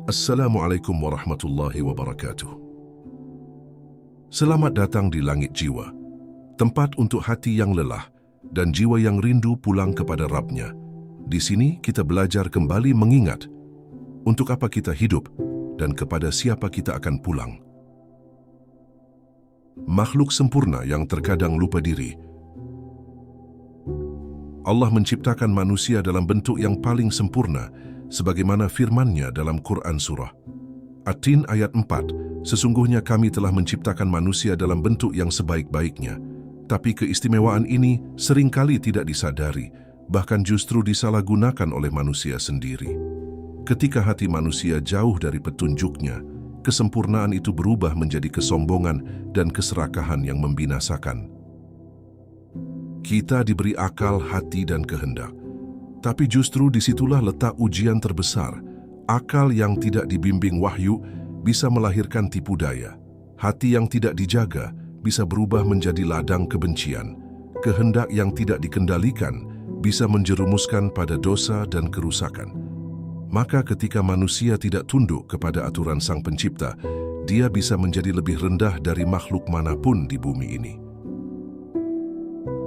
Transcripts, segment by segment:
Assalamualaikum warahmatullahi wabarakatuh. Selamat datang di Langit Jiwa, tempat untuk hati yang lelah dan jiwa yang rindu pulang kepada Rabb-Nya. Di sini kita belajar kembali mengingat untuk apa kita hidup dan kepada siapa kita akan pulang. Makhluk sempurna yang terkadang lupa diri. Allah menciptakan manusia dalam bentuk yang paling sempurna, sebagaimana firman-Nya dalam Quran Surah At-Tin ayat 4, sesungguhnya kami telah menciptakan manusia dalam bentuk yang sebaik-baiknya. Tapi keistimewaan ini seringkali tidak disadari, bahkan justru disalahgunakan oleh manusia sendiri. Ketika hati manusia jauh dari petunjuk-Nya, kesempurnaan itu berubah menjadi kesombongan dan keserakahan yang membinasakan. Kita diberi akal, hati, dan kehendak. Tapi justru disitulah letak ujian terbesar. Akal yang tidak dibimbing wahyu bisa melahirkan tipu daya. Hati yang tidak dijaga bisa berubah menjadi ladang kebencian. Kehendak yang tidak dikendalikan bisa menjerumuskan pada dosa dan kerusakan. Maka ketika manusia tidak tunduk kepada aturan Sang Pencipta, dia bisa menjadi lebih rendah dari makhluk manapun di bumi ini.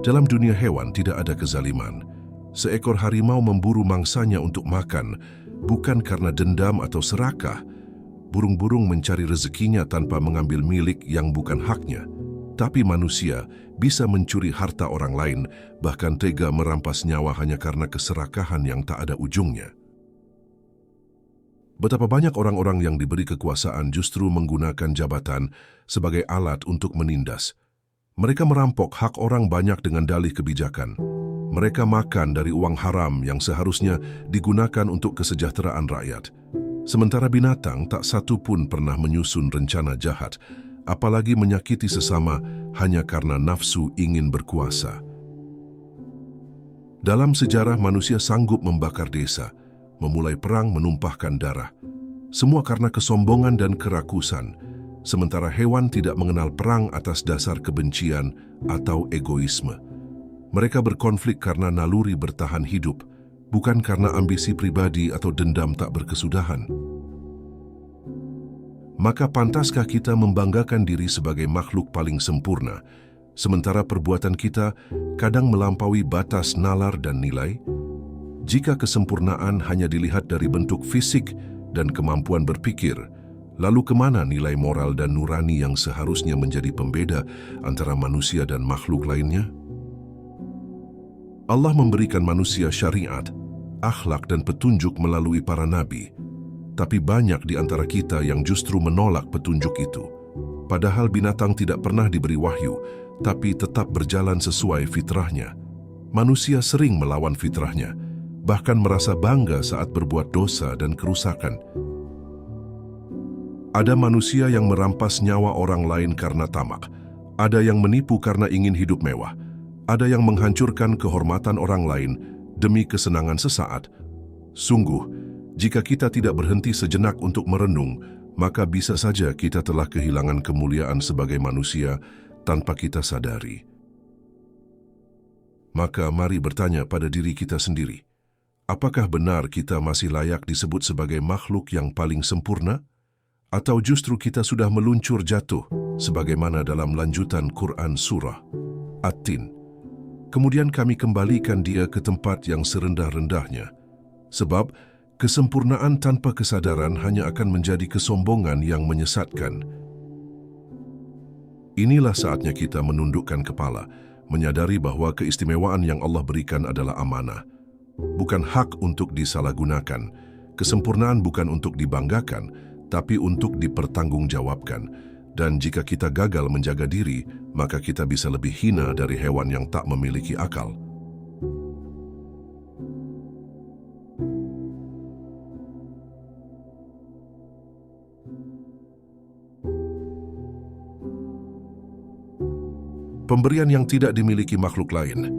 Dalam dunia hewan tidak ada kezaliman. Seekor harimau memburu mangsanya untuk makan, bukan karena dendam atau serakah. Burung-burung mencari rezekinya tanpa mengambil milik yang bukan haknya. Tapi manusia bisa mencuri harta orang lain, bahkan tega merampas nyawa hanya karena keserakahan yang tak ada ujungnya. Betapa banyak orang-orang yang diberi kekuasaan justru menggunakan jabatan sebagai alat untuk menindas. Mereka merampok hak orang banyak dengan dalih kebijakan. Mereka makan dari uang haram yang seharusnya digunakan untuk kesejahteraan rakyat. Sementara binatang tak satu pun pernah menyusun rencana jahat, apalagi menyakiti sesama hanya karena nafsu ingin berkuasa. Dalam sejarah manusia sanggup membakar desa, memulai perang menumpahkan darah. Semua karena kesombongan dan kerakusan, sementara hewan tidak mengenal perang atas dasar kebencian atau egoisme. Mereka berkonflik karena naluri bertahan hidup, bukan karena ambisi pribadi atau dendam tak berkesudahan. Maka pantaskah kita membanggakan diri sebagai makhluk paling sempurna, sementara perbuatan kita kadang melampaui batas nalar dan nilai? Jika kesempurnaan hanya dilihat dari bentuk fisik dan kemampuan berpikir, lalu kemana nilai moral dan nurani yang seharusnya menjadi pembeda antara manusia dan makhluk lainnya? Allah memberikan manusia syariat, akhlak dan petunjuk melalui para nabi. Tapi banyak di antara kita yang justru menolak petunjuk itu. Padahal binatang tidak pernah diberi wahyu, tapi tetap berjalan sesuai fitrahnya. Manusia sering melawan fitrahnya, bahkan merasa bangga saat berbuat dosa dan kerusakan. Ada manusia yang merampas nyawa orang lain karena tamak. Ada yang menipu karena ingin hidup mewah. Ada yang menghancurkan kehormatan orang lain demi kesenangan sesaat. Sungguh, jika kita tidak berhenti sejenak untuk merenung, maka bisa saja kita telah kehilangan kemuliaan sebagai manusia tanpa kita sadari. Maka mari bertanya pada diri kita sendiri, apakah benar kita masih layak disebut sebagai makhluk yang paling sempurna? Atau justru kita sudah meluncur jatuh, sebagaimana dalam lanjutan Quran Surah At-Tin. Kemudian kami kembalikan dia ke tempat yang serendah-rendahnya. Sebab kesempurnaan tanpa kesadaran hanya akan menjadi kesombongan yang menyesatkan. Inilah saatnya kita menundukkan kepala, menyadari bahwa keistimewaan yang Allah berikan adalah amanah. Bukan hak untuk disalahgunakan. Kesempurnaan bukan untuk dibanggakan, tapi untuk dipertanggungjawabkan. Dan jika kita gagal menjaga diri, maka kita bisa lebih hina dari hewan yang tak memiliki akal. Pemberian yang tidak dimiliki makhluk lain.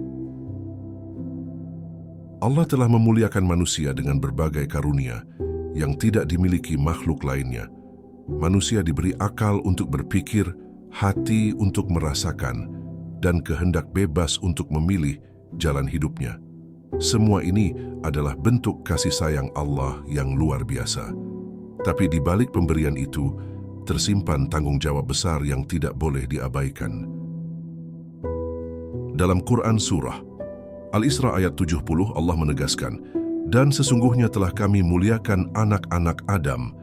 Allah telah memuliakan manusia dengan berbagai karunia yang tidak dimiliki makhluk lainnya. Manusia diberi akal untuk berpikir, hati untuk merasakan, dan kehendak bebas untuk memilih jalan hidupnya. Semua ini adalah bentuk kasih sayang Allah yang luar biasa. Tapi di balik pemberian itu, tersimpan tanggung jawab besar yang tidak boleh diabaikan. Dalam Quran Surah Al-Isra ayat 70, Allah menegaskan, "Dan sesungguhnya telah kami muliakan anak-anak Adam."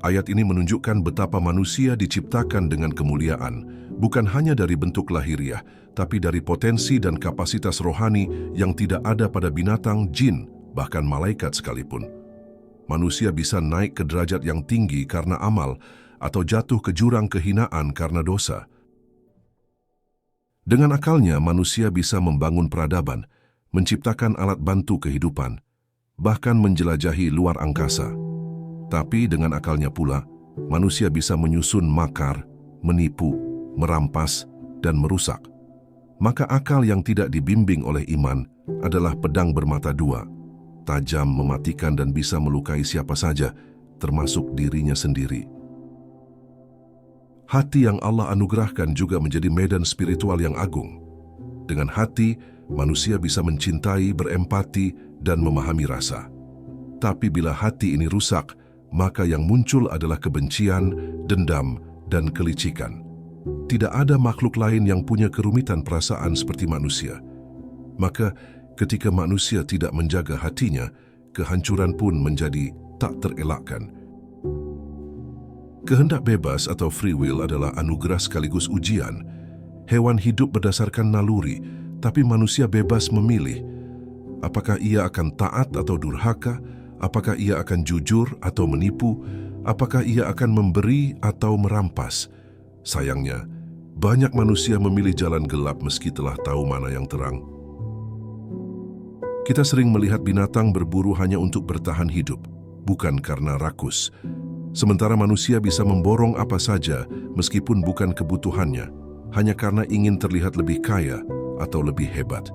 Ayat ini menunjukkan betapa manusia diciptakan dengan kemuliaan, bukan hanya dari bentuk lahiriah, tapi dari potensi dan kapasitas rohani yang tidak ada pada binatang, jin, bahkan malaikat sekalipun. Manusia bisa naik ke derajat yang tinggi karena amal, atau jatuh ke jurang kehinaan karena dosa. Dengan akalnya, manusia bisa membangun peradaban, menciptakan alat bantu kehidupan, bahkan menjelajahi luar angkasa. Tapi dengan akalnya pula, manusia bisa menyusun makar, menipu, merampas, dan merusak. Maka akal yang tidak dibimbing oleh iman adalah pedang bermata dua, tajam, mematikan, dan bisa melukai siapa saja, termasuk dirinya sendiri. Hati yang Allah anugerahkan juga menjadi medan spiritual yang agung. Dengan hati, manusia bisa mencintai, berempati, dan memahami rasa. Tapi bila hati ini rusak, maka yang muncul adalah kebencian, dendam, dan kelicikan. Tidak ada makhluk lain yang punya kerumitan perasaan seperti manusia. Maka, ketika manusia tidak menjaga hatinya, kehancuran pun menjadi tak terelakkan. Kehendak bebas atau free will adalah anugerah sekaligus ujian. Hewan hidup berdasarkan naluri, tapi manusia bebas memilih. Apakah ia akan taat atau durhaka? Apakah ia akan jujur atau menipu? Apakah ia akan memberi atau merampas? Sayangnya, banyak manusia memilih jalan gelap meski telah tahu mana yang terang. Kita sering melihat binatang berburu hanya untuk bertahan hidup, bukan karena rakus. Sementara manusia bisa memborong apa saja meskipun bukan kebutuhannya, hanya karena ingin terlihat lebih kaya atau lebih hebat.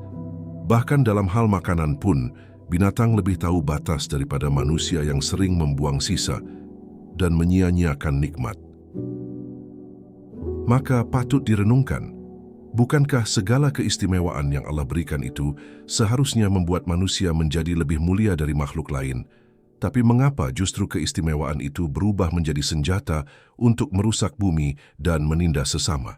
Bahkan dalam hal makanan pun, binatang lebih tahu batas daripada manusia yang sering membuang sisa dan menyia-nyiakan nikmat. Maka patut direnungkan, bukankah segala keistimewaan yang Allah berikan itu seharusnya membuat manusia menjadi lebih mulia dari makhluk lain? Tapi mengapa justru keistimewaan itu berubah menjadi senjata untuk merusak bumi dan menindas sesama?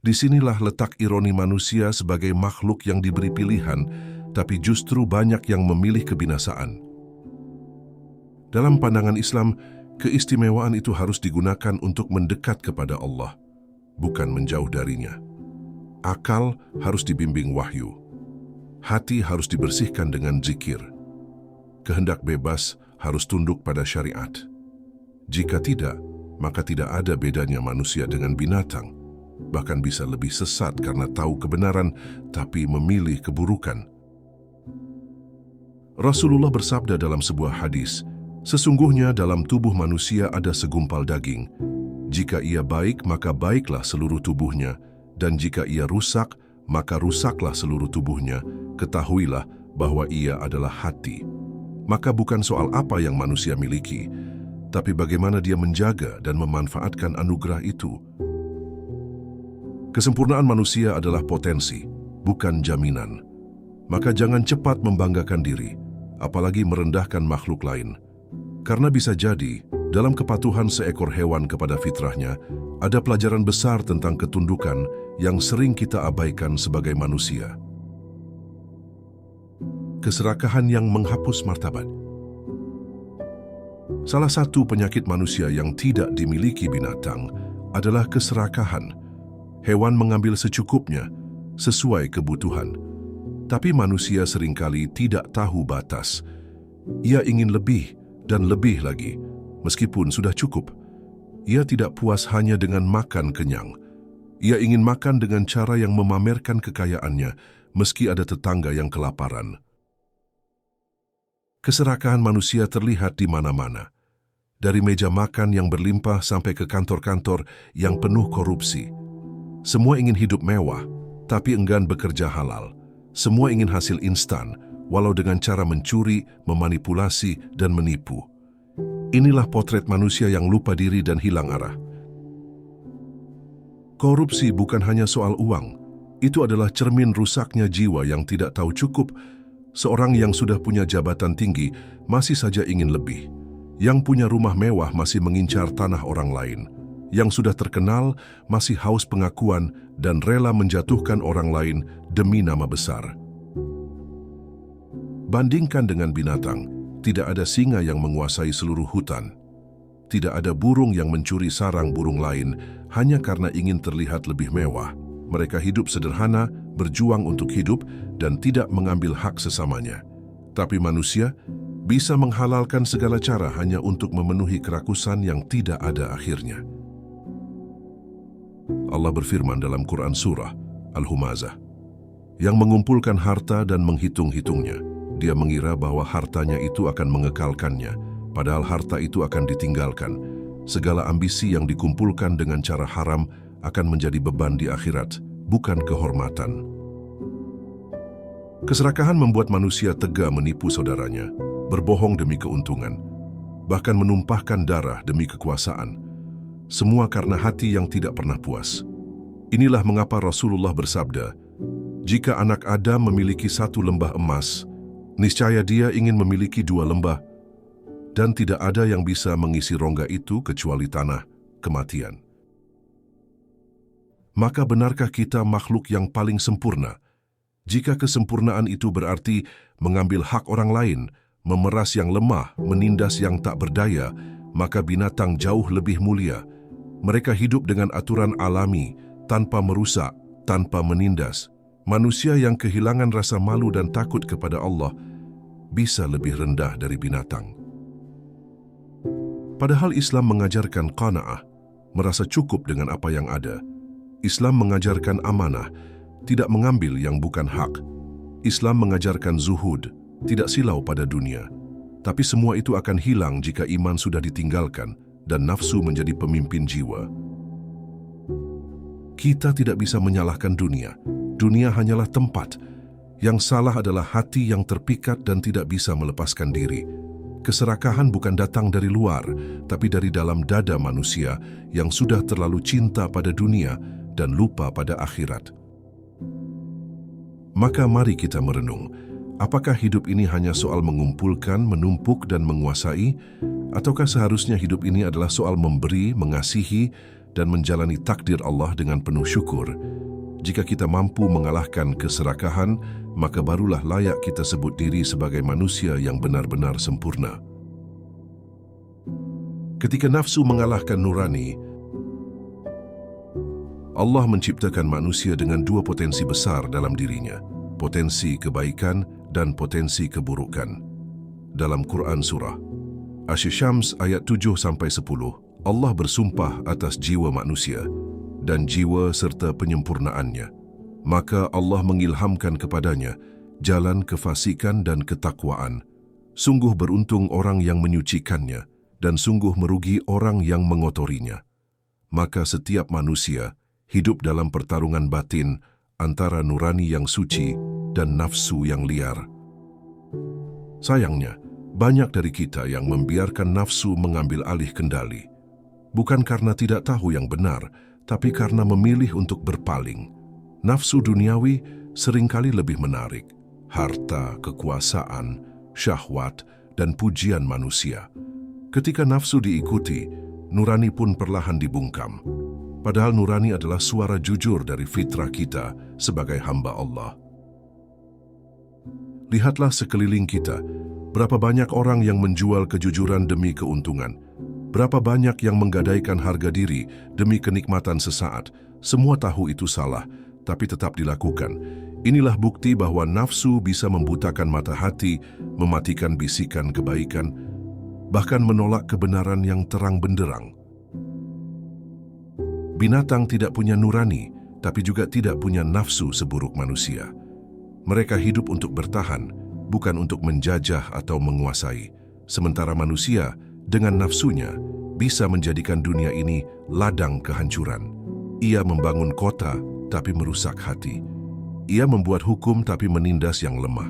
Disinilah letak ironi manusia sebagai makhluk yang diberi pilihan, tapi justru banyak yang memilih kebinasaan. Dalam pandangan Islam, keistimewaan itu harus digunakan untuk mendekat kepada Allah, bukan menjauh darinya. Akal harus dibimbing wahyu. Hati harus dibersihkan dengan zikir. Kehendak bebas harus tunduk pada syariat. Jika tidak, maka tidak ada bedanya manusia dengan binatang. Bahkan bisa lebih sesat karena tahu kebenaran tapi memilih keburukan. Rasulullah bersabda dalam sebuah hadis, "Sesungguhnya dalam tubuh manusia ada segumpal daging. Jika ia baik, maka baiklah seluruh tubuhnya, dan jika ia rusak, maka rusaklah seluruh tubuhnya. Ketahuilah bahwa ia adalah hati." Maka bukan soal apa yang manusia miliki, tapi bagaimana dia menjaga dan memanfaatkan anugerah itu. Kesempurnaan manusia adalah potensi, bukan jaminan. Maka jangan cepat membanggakan diri, apalagi merendahkan makhluk lain. Karena bisa jadi, dalam kepatuhan seekor hewan kepada fitrahnya, ada pelajaran besar tentang ketundukan yang sering kita abaikan sebagai manusia. Keserakahan yang menghapus martabat. Salah satu penyakit manusia yang tidak dimiliki binatang adalah keserakahan. Hewan mengambil secukupnya, sesuai kebutuhan. Tapi manusia seringkali tidak tahu batas. Ia ingin lebih dan lebih lagi, meskipun sudah cukup. Ia tidak puas hanya dengan makan kenyang. Ia ingin makan dengan cara yang memamerkan kekayaannya, meski ada tetangga yang kelaparan. Keserakahan manusia terlihat di mana-mana. Dari meja makan yang berlimpah sampai ke kantor-kantor yang penuh korupsi. Semua ingin hidup mewah, tapi enggan bekerja halal. Semua ingin hasil instan, walau dengan cara mencuri, memanipulasi, dan menipu. Inilah potret manusia yang lupa diri dan hilang arah. Korupsi bukan hanya soal uang. Itu adalah cermin rusaknya jiwa yang tidak tahu cukup. Seorang yang sudah punya jabatan tinggi masih saja ingin lebih. Yang punya rumah mewah masih mengincar tanah orang lain. Yang sudah terkenal masih haus pengakuan dan rela menjatuhkan orang lain demi nama besar. Bandingkan dengan binatang, tidak ada singa yang menguasai seluruh hutan. Tidak ada burung yang mencuri sarang burung lain hanya karena ingin terlihat lebih mewah. Mereka hidup sederhana, berjuang untuk hidup, dan tidak mengambil hak sesamanya. Tapi manusia bisa menghalalkan segala cara hanya untuk memenuhi kerakusan yang tidak ada akhirnya. Allah berfirman dalam Quran Surah Al-Humazah, yang mengumpulkan harta dan menghitung-hitungnya, dia mengira bahwa hartanya itu akan mengekalkannya, padahal harta itu akan ditinggalkan. Segala ambisi yang dikumpulkan dengan cara haram akan menjadi beban di akhirat, bukan kehormatan. Keserakahan membuat manusia tega menipu saudaranya, berbohong demi keuntungan, bahkan menumpahkan darah demi kekuasaan. Semua karena hati yang tidak pernah puas. Inilah mengapa Rasulullah bersabda, jika anak Adam memiliki 1 lembah emas, niscaya dia ingin memiliki 2 lembah, dan tidak ada yang bisa mengisi rongga itu kecuali tanah, kematian. Maka benarkah kita makhluk yang paling sempurna? Jika kesempurnaan itu berarti mengambil hak orang lain, memeras yang lemah, menindas yang tak berdaya, maka binatang jauh lebih mulia. Mereka hidup dengan aturan alami, tanpa merusak, tanpa menindas. Manusia yang kehilangan rasa malu dan takut kepada Allah bisa lebih rendah dari binatang. Padahal Islam mengajarkan qanaah, merasa cukup dengan apa yang ada. Islam mengajarkan amanah, tidak mengambil yang bukan hak. Islam mengajarkan zuhud, tidak silau pada dunia. Tapi semua itu akan hilang jika iman sudah ditinggalkan dan nafsu menjadi pemimpin jiwa. Kita tidak bisa menyalahkan dunia. Dunia hanyalah tempat. Yang salah adalah hati yang terpikat dan tidak bisa melepaskan diri. Keserakahan bukan datang dari luar, tapi dari dalam dada manusia yang sudah terlalu cinta pada dunia dan lupa pada akhirat. Maka mari kita merenung, apakah hidup ini hanya soal mengumpulkan, menumpuk, dan menguasai, ataukah seharusnya hidup ini adalah soal memberi, mengasihi, dan menjalani takdir Allah dengan penuh syukur? Jika kita mampu mengalahkan keserakahan, maka barulah layak kita sebut diri sebagai manusia yang benar-benar sempurna. Ketika nafsu mengalahkan nurani, Allah menciptakan manusia dengan 2 potensi besar dalam dirinya, potensi kebaikan dan potensi keburukan. Dalam Quran Surah Asy-Syams ayat 7-10, Allah bersumpah atas jiwa manusia dan jiwa serta penyempurnaannya. Maka Allah mengilhamkan kepadanya jalan kefasikan dan ketakwaan. Sungguh beruntung orang yang menyucikannya, dan sungguh merugi orang yang mengotorinya. Maka setiap manusia hidup dalam pertarungan batin antara nurani yang suci dan nafsu yang liar. Sayangnya, banyak dari kita yang membiarkan nafsu mengambil alih kendali. Bukan karena tidak tahu yang benar, tapi karena memilih untuk berpaling. Nafsu duniawi seringkali lebih menarik. Harta, kekuasaan, syahwat, dan pujian manusia. Ketika nafsu diikuti, nurani pun perlahan dibungkam. Padahal nurani adalah suara jujur dari fitrah kita sebagai hamba Allah. Lihatlah sekeliling kita, berapa banyak orang yang menjual kejujuran demi keuntungan. Berapa banyak yang menggadaikan harga diri demi kenikmatan sesaat. Semua tahu itu salah, tapi tetap dilakukan. Inilah bukti bahwa nafsu bisa membutakan mata hati, mematikan bisikan kebaikan, bahkan menolak kebenaran yang terang benderang. Binatang tidak punya nurani, tapi juga tidak punya nafsu seburuk manusia. Mereka hidup untuk bertahan, bukan untuk menjajah atau menguasai. Sementara manusia, dengan nafsunya, bisa menjadikan dunia ini ladang kehancuran. Ia membangun kota, tapi merusak hati. Ia membuat hukum tapi menindas yang lemah.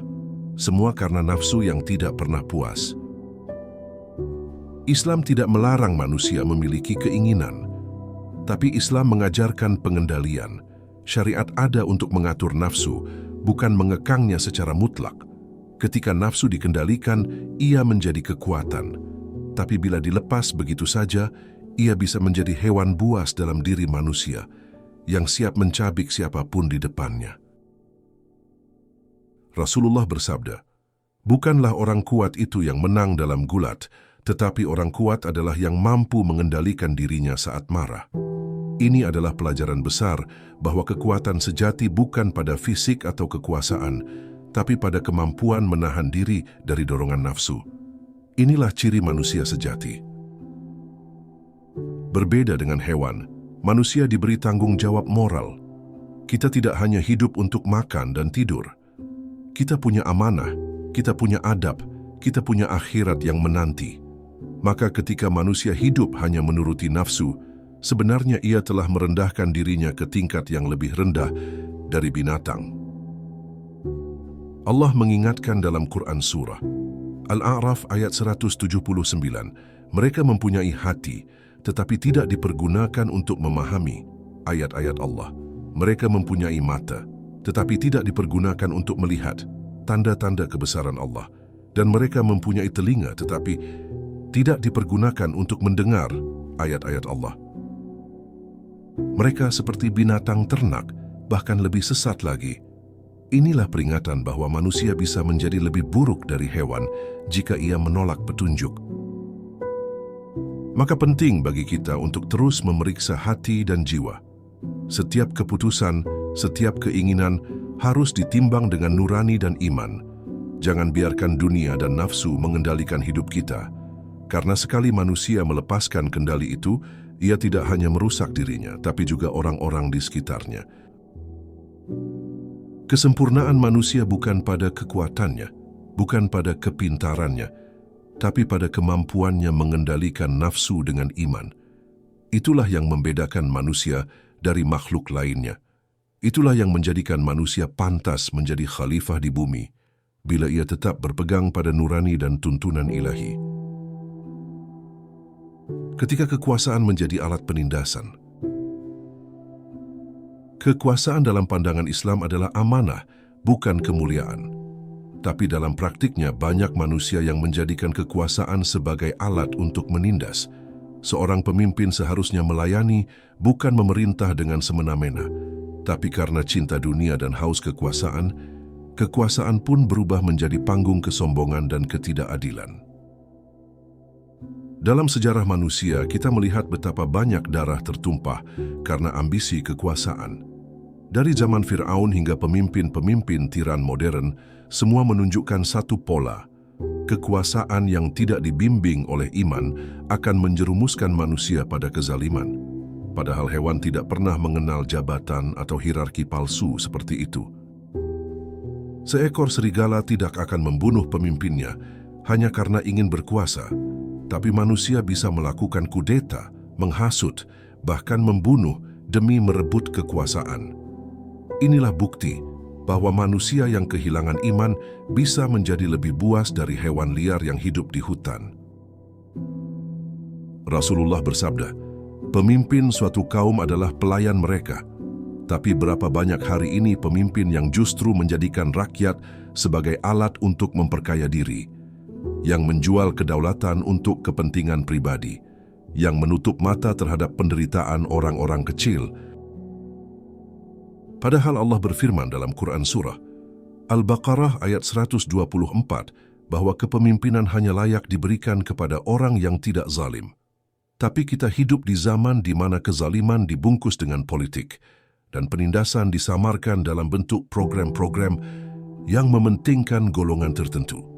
Semua karena nafsu yang tidak pernah puas. Islam tidak melarang manusia memiliki keinginan, tapi Islam mengajarkan pengendalian. Syariat ada untuk mengatur nafsu, bukan mengekangnya secara mutlak. Ketika nafsu dikendalikan, ia menjadi kekuatan. Tapi bila dilepas begitu saja, ia bisa menjadi hewan buas dalam diri manusia yang siap mencabik siapapun di depannya. Rasulullah bersabda, "Bukanlah orang kuat itu yang menang dalam gulat, tetapi orang kuat adalah yang mampu mengendalikan dirinya saat marah." Ini adalah pelajaran besar bahwa kekuatan sejati bukan pada fisik atau kekuasaan, tapi pada kemampuan menahan diri dari dorongan nafsu. Inilah ciri manusia sejati. Berbeda dengan hewan, manusia diberi tanggung jawab moral. Kita tidak hanya hidup untuk makan dan tidur. Kita punya amanah, kita punya adab, kita punya akhirat yang menanti. Maka ketika manusia hidup hanya menuruti nafsu, sebenarnya ia telah merendahkan dirinya ke tingkat yang lebih rendah dari binatang. Allah mengingatkan dalam Quran Surah Al-A'raf ayat 179, mereka mempunyai hati, tetapi tidak dipergunakan untuk memahami ayat-ayat Allah. Mereka mempunyai mata, tetapi tidak dipergunakan untuk melihat tanda-tanda kebesaran Allah. Dan mereka mempunyai telinga, tetapi tidak dipergunakan untuk mendengar ayat-ayat Allah. Mereka seperti binatang ternak, bahkan lebih sesat lagi. Inilah peringatan bahwa manusia bisa menjadi lebih buruk dari hewan jika ia menolak petunjuk. Maka penting bagi kita untuk terus memeriksa hati dan jiwa. Setiap keputusan, setiap keinginan harus ditimbang dengan nurani dan iman. Jangan biarkan dunia dan nafsu mengendalikan hidup kita. Karena sekali manusia melepaskan kendali itu, ia tidak hanya merusak dirinya, tapi juga orang-orang di sekitarnya. Kesempurnaan manusia bukan pada kekuatannya, bukan pada kepintarannya, tapi pada kemampuannya mengendalikan nafsu dengan iman. Itulah yang membedakan manusia dari makhluk lainnya. Itulah yang menjadikan manusia pantas menjadi khalifah di bumi, bila ia tetap berpegang pada nurani dan tuntunan ilahi. Ketika kekuasaan menjadi alat penindasan, kekuasaan dalam pandangan Islam adalah amanah, bukan kemuliaan. Tapi dalam praktiknya banyak manusia yang menjadikan kekuasaan sebagai alat untuk menindas. Seorang pemimpin seharusnya melayani, bukan memerintah dengan semena-mena. Tapi karena cinta dunia dan haus kekuasaan, kekuasaan pun berubah menjadi panggung kesombongan dan ketidakadilan. Dalam sejarah manusia, kita melihat betapa banyak darah tertumpah karena ambisi kekuasaan. Dari zaman Fir'aun hingga pemimpin-pemimpin tiran modern, semua menunjukkan satu pola. Kekuasaan yang tidak dibimbing oleh iman akan menjerumuskan manusia pada kezaliman. Padahal hewan tidak pernah mengenal jabatan atau hierarki palsu seperti itu. Seekor serigala tidak akan membunuh pemimpinnya hanya karena ingin berkuasa, tapi manusia bisa melakukan kudeta, menghasut, bahkan membunuh demi merebut kekuasaan. Inilah bukti bahwa manusia yang kehilangan iman bisa menjadi lebih buas dari hewan liar yang hidup di hutan. Rasulullah bersabda, "Pemimpin suatu kaum adalah pelayan mereka." Tapi berapa banyak hari ini pemimpin yang justru menjadikan rakyat sebagai alat untuk memperkaya diri, yang menjual kedaulatan untuk kepentingan pribadi, yang menutup mata terhadap penderitaan orang-orang kecil. Padahal Allah berfirman dalam Quran Surah Al-Baqarah ayat 124 bahwa kepemimpinan hanya layak diberikan kepada orang yang tidak zalim. Tapi kita hidup di zaman di mana kezaliman dibungkus dengan politik dan penindasan disamarkan dalam bentuk program-program yang mementingkan golongan tertentu.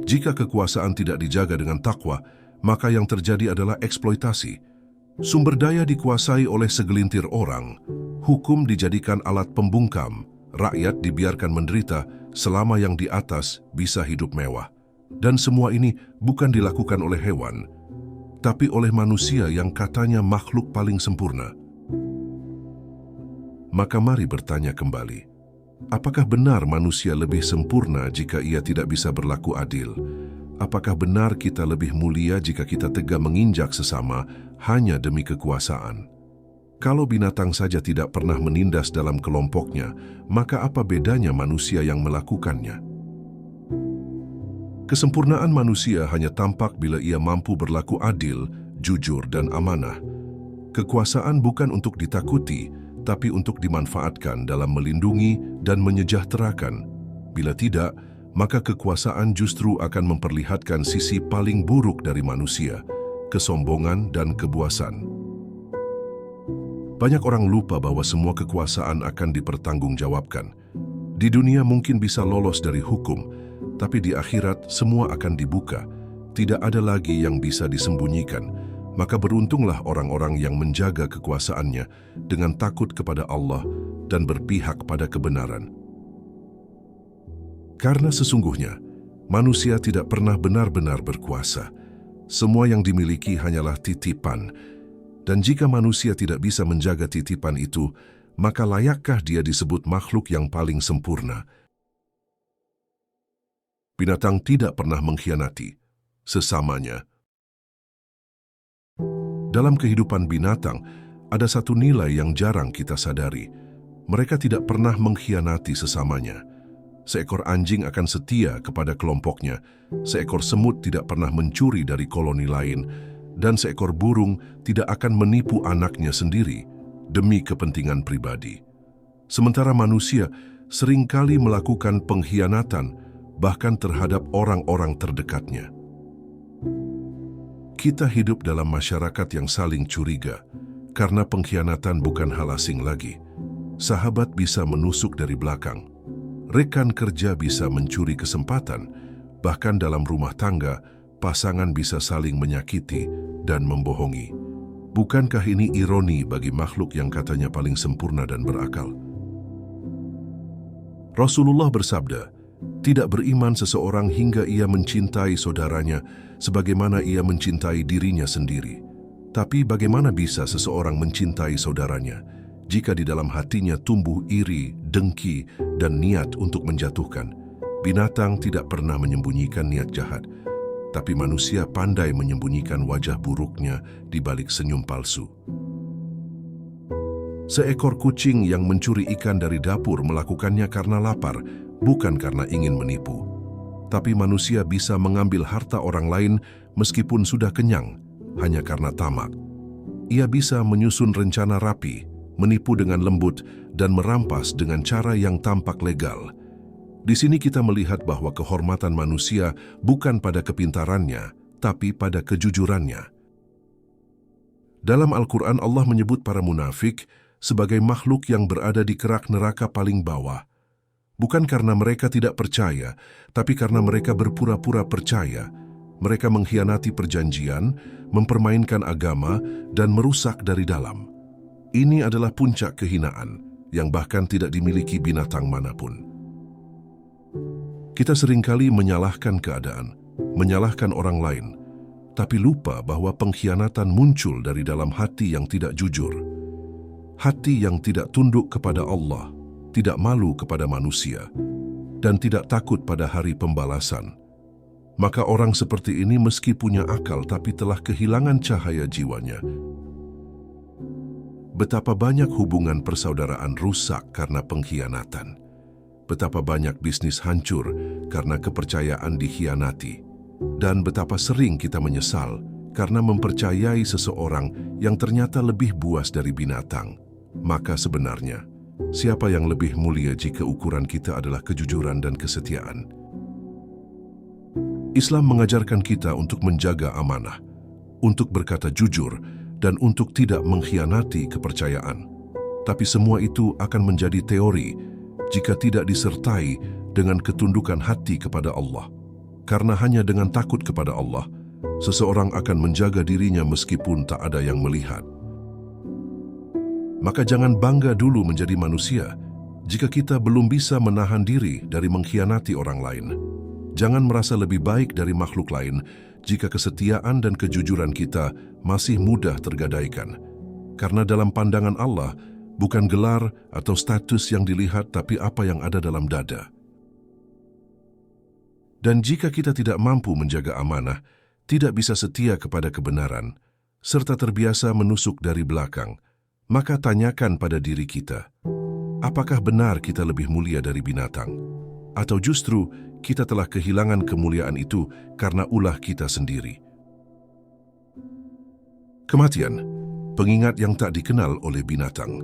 Jika kekuasaan tidak dijaga dengan takwa, maka yang terjadi adalah eksploitasi. Sumber daya dikuasai oleh segelintir orang, hukum dijadikan alat pembungkam, rakyat dibiarkan menderita selama yang di atas bisa hidup mewah. Dan semua ini bukan dilakukan oleh hewan, tapi oleh manusia yang katanya makhluk paling sempurna. Maka mari bertanya kembali, apakah benar manusia lebih sempurna jika ia tidak bisa berlaku adil? Apakah benar kita lebih mulia jika kita tega menginjak sesama hanya demi kekuasaan? Kalau binatang saja tidak pernah menindas dalam kelompoknya, maka apa bedanya manusia yang melakukannya? Kesempurnaan manusia hanya tampak bila ia mampu berlaku adil, jujur, dan amanah. Kekuasaan bukan untuk ditakuti, tapi untuk dimanfaatkan dalam melindungi dan menyejahterakan. Bila tidak, maka kekuasaan justru akan memperlihatkan sisi paling buruk dari manusia, kesombongan dan kebuasan. Banyak orang lupa bahwa semua kekuasaan akan dipertanggungjawabkan. Di dunia mungkin bisa lolos dari hukum, tapi di akhirat semua akan dibuka. Tidak ada lagi yang bisa disembunyikan. Maka beruntunglah orang-orang yang menjaga kekuasaannya dengan takut kepada Allah dan berpihak pada kebenaran. Karena sesungguhnya, manusia tidak pernah benar-benar berkuasa. Semua yang dimiliki hanyalah titipan. Dan jika manusia tidak bisa menjaga titipan itu, maka layakkah dia disebut makhluk yang paling sempurna? Binatang tidak pernah mengkhianati sesamanya. Dalam kehidupan binatang, ada satu nilai yang jarang kita sadari. Mereka tidak pernah mengkhianati sesamanya. Seekor anjing akan setia kepada kelompoknya, seekor semut tidak pernah mencuri dari koloni lain, dan seekor burung tidak akan menipu anaknya sendiri demi kepentingan pribadi. Sementara manusia seringkali melakukan pengkhianatan bahkan terhadap orang-orang terdekatnya. Kita hidup dalam masyarakat yang saling curiga, karena pengkhianatan bukan hal asing lagi. Sahabat bisa menusuk dari belakang, rekan kerja bisa mencuri kesempatan, bahkan dalam rumah tangga, pasangan bisa saling menyakiti dan membohongi. Bukankah ini ironi bagi makhluk yang katanya paling sempurna dan berakal? Rasulullah bersabda, "Tidak beriman seseorang hingga ia mencintai saudaranya sebagaimana ia mencintai dirinya sendiri. Tapi bagaimana bisa seseorang mencintai saudaranya jika di dalam hatinya tumbuh iri, dengki, dan niat untuk menjatuhkan? Binatang tidak pernah menyembunyikan niat jahat, tapi manusia pandai menyembunyikan wajah buruknya di balik senyum palsu." Seekor kucing yang mencuri ikan dari dapur melakukannya karena lapar, bukan karena ingin menipu. Tapi manusia bisa mengambil harta orang lain meskipun sudah kenyang, hanya karena tamak. Ia bisa menyusun rencana rapi, menipu dengan lembut, dan merampas dengan cara yang tampak legal. Di sini kita melihat bahwa kehormatan manusia bukan pada kepintarannya, tapi pada kejujurannya. Dalam Al-Quran Allah menyebut para munafik sebagai makhluk yang berada di kerak neraka paling bawah. Bukan karena mereka tidak percaya, tapi karena mereka berpura-pura percaya. Mereka mengkhianati perjanjian, mempermainkan agama, dan merusak dari dalam. Ini adalah puncak kehinaan yang bahkan tidak dimiliki binatang manapun. Kita seringkali menyalahkan keadaan, menyalahkan orang lain, tapi lupa bahwa pengkhianatan muncul dari dalam hati yang tidak jujur. Hati yang tidak tunduk kepada Allah, tidak malu kepada manusia, dan tidak takut pada hari pembalasan. Maka orang seperti ini meski punya akal tapi telah kehilangan cahaya jiwanya. Betapa banyak hubungan persaudaraan rusak karena pengkhianatan. Betapa banyak bisnis hancur karena kepercayaan dikhianati. Dan betapa sering kita menyesal karena mempercayai seseorang yang ternyata lebih buas dari binatang. Maka sebenarnya, siapa yang lebih mulia jika ukuran kita adalah kejujuran dan kesetiaan? Islam mengajarkan kita untuk menjaga amanah, untuk berkata jujur, dan untuk tidak mengkhianati kepercayaan. Tapi semua itu akan menjadi teori jika tidak disertai dengan ketundukan hati kepada Allah. Karena hanya dengan takut kepada Allah, seseorang akan menjaga dirinya meskipun tak ada yang melihat. Maka jangan bangga dulu menjadi manusia jika kita belum bisa menahan diri dari mengkhianati orang lain. Jangan merasa lebih baik dari makhluk lain jika kesetiaan dan kejujuran kita masih mudah tergadaikan. Karena dalam pandangan Allah, bukan gelar atau status yang dilihat, tapi apa yang ada dalam dada. Dan jika kita tidak mampu menjaga amanah, tidak bisa setia kepada kebenaran, serta terbiasa menusuk dari belakang, maka tanyakan pada diri kita, apakah benar kita lebih mulia dari binatang? Atau justru kita telah kehilangan kemuliaan itu karena ulah kita sendiri? Kematian, pengingat yang tak dikenal oleh binatang.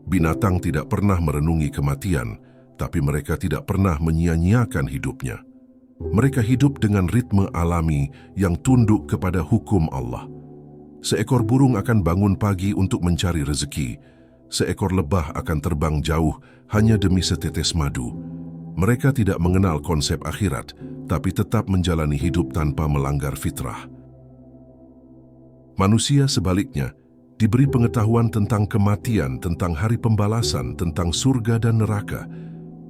Binatang tidak pernah merenungi kematian, tapi mereka tidak pernah menyia-nyiakan hidupnya. Mereka hidup dengan ritme alami yang tunduk kepada hukum Allah. Seekor burung akan bangun pagi untuk mencari rezeki. Seekor lebah akan terbang jauh hanya demi setetes madu. Mereka tidak mengenal konsep akhirat, tapi tetap menjalani hidup tanpa melanggar fitrah. Manusia sebaliknya diberi pengetahuan tentang kematian, tentang hari pembalasan, tentang surga dan neraka.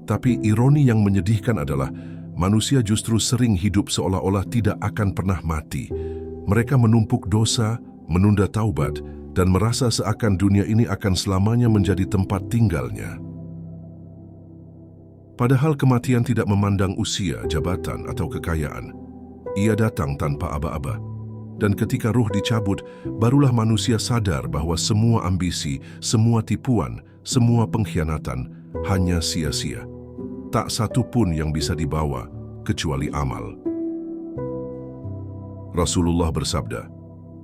Tapi ironi yang menyedihkan adalah manusia justru sering hidup seolah-olah tidak akan pernah mati. Mereka menumpuk dosa, menunda taubat, dan merasa seakan dunia ini akan selamanya menjadi tempat tinggalnya. Padahal kematian tidak memandang usia, jabatan, atau kekayaan. Ia datang tanpa aba-aba. Dan ketika ruh dicabut, barulah manusia sadar bahwa semua ambisi, semua tipuan, semua pengkhianatan hanya sia-sia. Tak satu pun yang bisa dibawa kecuali amal. Rasulullah bersabda,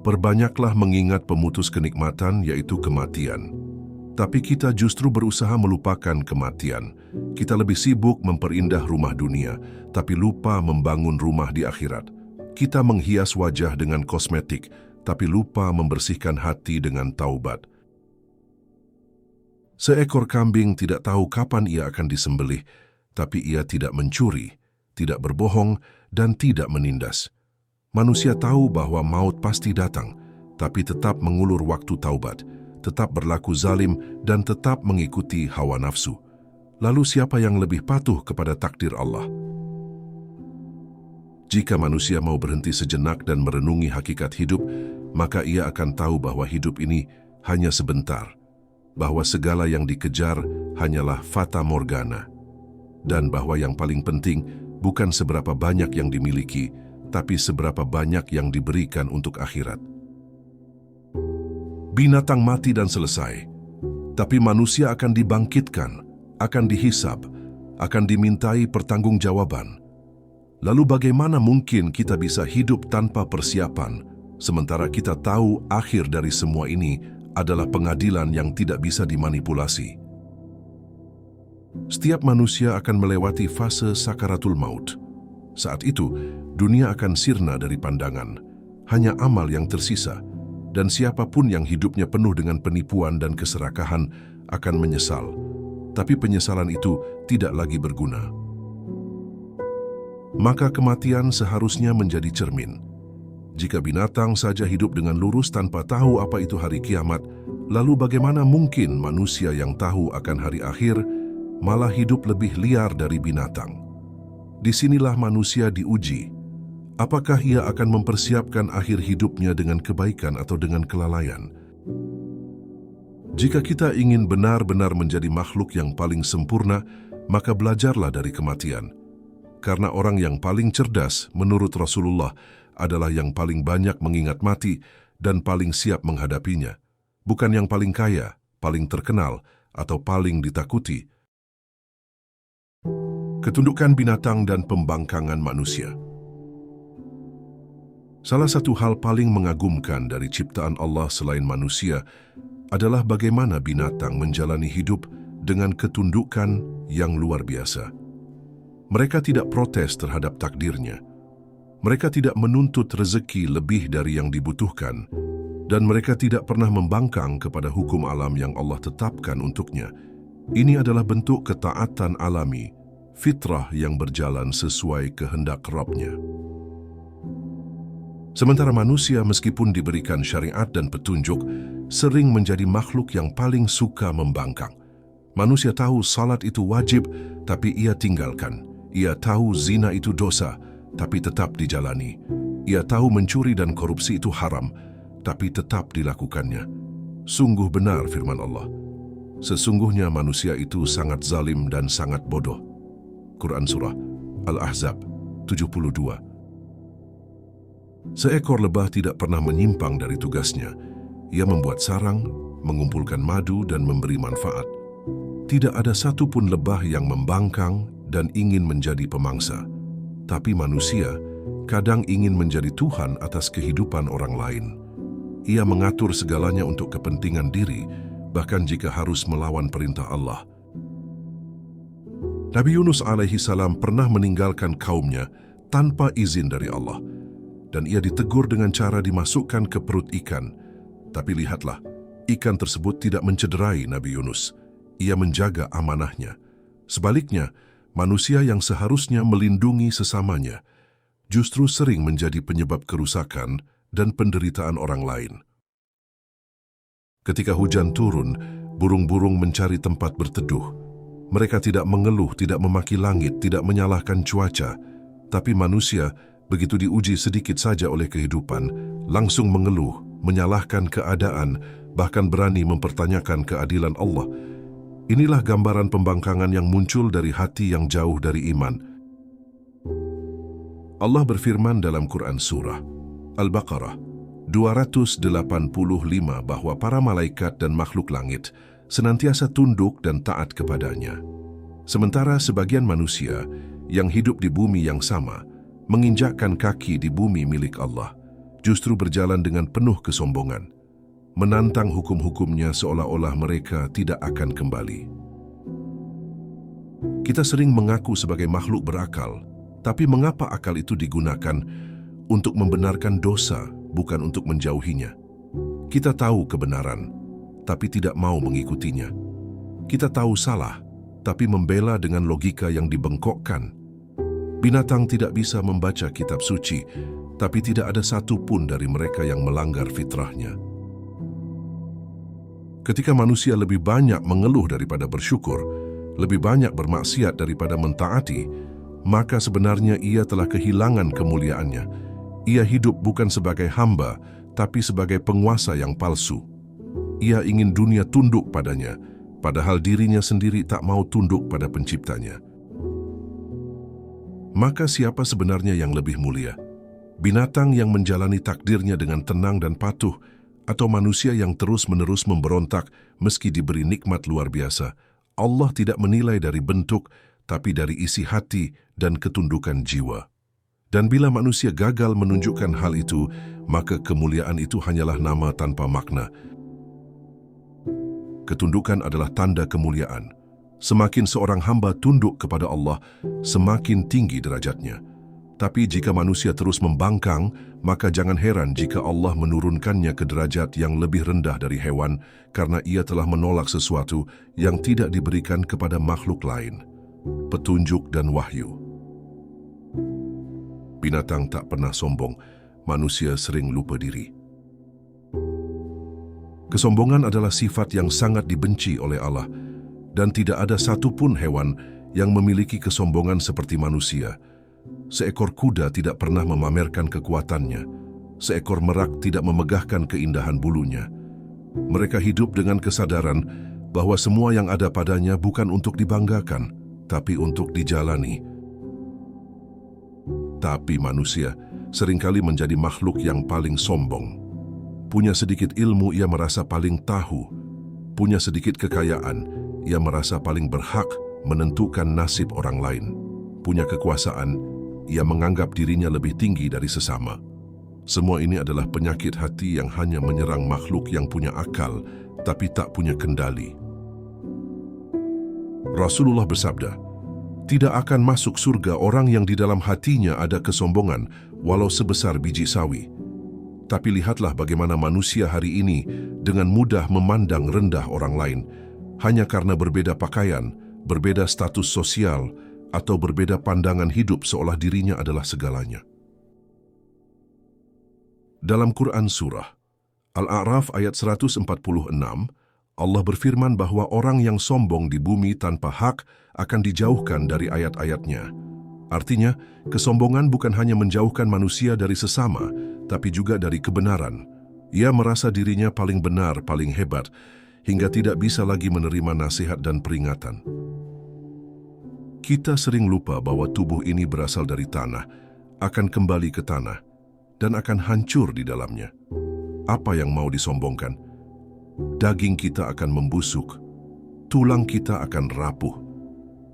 "Perbanyaklah mengingat pemutus kenikmatan, yaitu kematian." Tapi kita justru berusaha melupakan kematian. Kita lebih sibuk memperindah rumah dunia, tapi lupa membangun rumah di akhirat. Kita menghias wajah dengan kosmetik, tapi lupa membersihkan hati dengan taubat. Seekor kambing tidak tahu kapan ia akan disembelih, tapi ia tidak mencuri, tidak berbohong, dan tidak menindas. Manusia tahu bahwa maut pasti datang, tapi tetap mengulur waktu taubat, tetap berlaku zalim, dan tetap mengikuti hawa nafsu. Lalu siapa yang lebih patuh kepada takdir Allah? Jika manusia mau berhenti sejenak dan merenungi hakikat hidup, maka ia akan tahu bahwa hidup ini hanya sebentar, bahwa segala yang dikejar hanyalah fata morgana, dan bahwa yang paling penting bukan seberapa banyak yang dimiliki, tapi seberapa banyak yang diberikan untuk akhirat. Binatang mati dan selesai, tapi manusia akan dibangkitkan, akan dihisab, akan dimintai pertanggungjawaban. Lalu bagaimana mungkin kita bisa hidup tanpa persiapan, sementara kita tahu akhir dari semua ini adalah pengadilan yang tidak bisa dimanipulasi? Setiap manusia akan melewati fase sakaratul maut. Saat itu, dunia akan sirna dari pandangan. Hanya amal yang tersisa, dan siapapun yang hidupnya penuh dengan penipuan dan keserakahan akan menyesal. Tapi penyesalan itu tidak lagi berguna. Maka kematian seharusnya menjadi cermin. Jika binatang saja hidup dengan lurus tanpa tahu apa itu hari kiamat, lalu bagaimana mungkin manusia yang tahu akan hari akhir malah hidup lebih liar dari binatang? Disinilah manusia diuji. Apakah ia akan mempersiapkan akhir hidupnya dengan kebaikan atau dengan kelalaian? Jika kita ingin benar-benar menjadi makhluk yang paling sempurna, maka belajarlah dari kematian. Karena orang yang paling cerdas, menurut Rasulullah, adalah yang paling banyak mengingat mati dan paling siap menghadapinya. Bukan yang paling kaya, paling terkenal, atau paling ditakuti. Ketundukan binatang dan pembangkangan manusia. Salah satu hal paling mengagumkan dari ciptaan Allah selain manusia adalah bagaimana binatang menjalani hidup dengan ketundukan yang luar biasa. Mereka tidak protes terhadap takdirnya. Mereka tidak menuntut rezeki lebih dari yang dibutuhkan, dan mereka tidak pernah membangkang kepada hukum alam yang Allah tetapkan untuknya. Ini adalah bentuk ketaatan alami, fitrah yang berjalan sesuai kehendak Rabb-Nya. Sementara manusia meskipun diberikan syariat dan petunjuk, sering menjadi makhluk yang paling suka membangkang. Manusia tahu salat itu wajib, tapi ia tinggalkan. Ia tahu zina itu dosa, tapi tetap dijalani. Ia tahu mencuri dan korupsi itu haram, tapi tetap dilakukannya. Sungguh benar firman Allah. Sesungguhnya manusia itu sangat zalim dan sangat bodoh. Quran Surah Al-Ahzab 72. Seekor lebah tidak pernah menyimpang dari tugasnya. Ia membuat sarang, mengumpulkan madu dan memberi manfaat. Tidak ada satupun lebah yang membangkang dan ingin menjadi pemangsa. Tapi manusia kadang ingin menjadi Tuhan atas kehidupan orang lain. Ia mengatur segalanya untuk kepentingan diri, bahkan jika harus melawan perintah Allah. Nabi Yunus alaihi salam pernah meninggalkan kaumnya tanpa izin dari Allah, dan ia ditegur dengan cara dimasukkan ke perut ikan. Tapi lihatlah, ikan tersebut tidak mencederai Nabi Yunus. Ia menjaga amanahnya. Sebaliknya, manusia yang seharusnya melindungi sesamanya justru sering menjadi penyebab kerusakan dan penderitaan orang lain. Ketika hujan turun, burung-burung mencari tempat berteduh. Mereka tidak mengeluh, tidak memaki langit, tidak menyalahkan cuaca. Tapi manusia, begitu diuji sedikit saja oleh kehidupan, langsung mengeluh, menyalahkan keadaan, bahkan berani mempertanyakan keadilan Allah. Inilah gambaran pembangkangan yang muncul dari hati yang jauh dari iman. Allah berfirman dalam Quran Surah Al-Baqarah 285 bahwa para malaikat dan makhluk langit senantiasa tunduk dan taat kepadanya. Sementara sebagian manusia yang hidup di bumi yang sama, menginjakkan kaki di bumi milik Allah, justru berjalan dengan penuh kesombongan, menantang hukum-hukumnya seolah-olah mereka tidak akan kembali. Kita sering mengaku sebagai makhluk berakal, tapi mengapa akal itu digunakan untuk membenarkan dosa, bukan untuk menjauhinya? Kita tahu kebenaran, tapi tidak mau mengikutinya. Kita tahu salah, tapi membela dengan logika yang dibengkokkan. Binatang tidak bisa membaca kitab suci, tapi tidak ada satupun dari mereka yang melanggar fitrahnya. Ketika manusia lebih banyak mengeluh daripada bersyukur, lebih banyak bermaksiat daripada mentaati, maka sebenarnya ia telah kehilangan kemuliaannya. Ia hidup bukan sebagai hamba, tapi sebagai penguasa yang palsu. Ia ingin dunia tunduk padanya, padahal dirinya sendiri tak mau tunduk pada penciptanya. Maka siapa sebenarnya yang lebih mulia? Binatang yang menjalani takdirnya dengan tenang dan patuh, atau manusia yang terus-menerus memberontak meski diberi nikmat luar biasa? Allah tidak menilai dari bentuk, tapi dari isi hati dan ketundukan jiwa. Dan bila manusia gagal menunjukkan hal itu, maka kemuliaan itu hanyalah nama tanpa makna. Ketundukan adalah tanda kemuliaan. Semakin seorang hamba tunduk kepada Allah, semakin tinggi derajatnya. Tapi jika manusia terus membangkang, maka jangan heran jika Allah menurunkannya ke derajat yang lebih rendah dari hewan karena ia telah menolak sesuatu yang tidak diberikan kepada makhluk lain, petunjuk dan wahyu. Binatang tak pernah sombong, manusia sering lupa diri. Kesombongan adalah sifat yang sangat dibenci oleh Allah, dan tidak ada satupun hewan yang memiliki kesombongan seperti manusia. Seekor kuda tidak pernah memamerkan kekuatannya. Seekor merak tidak memegahkan keindahan bulunya. Mereka hidup dengan kesadaran bahwa semua yang ada padanya bukan untuk dibanggakan, tapi untuk dijalani. Tapi manusia seringkali menjadi makhluk yang paling sombong. Punya sedikit ilmu, ia merasa paling tahu. Punya sedikit kekayaan, ia merasa paling berhak menentukan nasib orang lain. Punya kekuasaan, ia menganggap dirinya lebih tinggi dari sesama. Semua ini adalah penyakit hati yang hanya menyerang makhluk yang punya akal, tapi tak punya kendali. Rasulullah bersabda, "Tidak akan masuk surga orang yang di dalam hatinya ada kesombongan, walau sebesar biji sawi." Tapi lihatlah bagaimana manusia hari ini dengan mudah memandang rendah orang lain, hanya karena berbeda pakaian, berbeda status sosial, atau berbeda pandangan hidup seolah dirinya adalah segalanya. Dalam Quran Surah Al-A'raf ayat 146, Allah berfirman bahwa orang yang sombong di bumi tanpa hak akan dijauhkan dari ayat-ayatnya. Artinya, kesombongan bukan hanya menjauhkan manusia dari sesama, tapi juga dari kebenaran. Ia merasa dirinya paling benar, paling hebat, hingga tidak bisa lagi menerima nasihat dan peringatan. Kita sering lupa bahwa tubuh ini berasal dari tanah, akan kembali ke tanah, dan akan hancur di dalamnya. Apa yang mau disombongkan? Daging kita akan membusuk, tulang kita akan rapuh.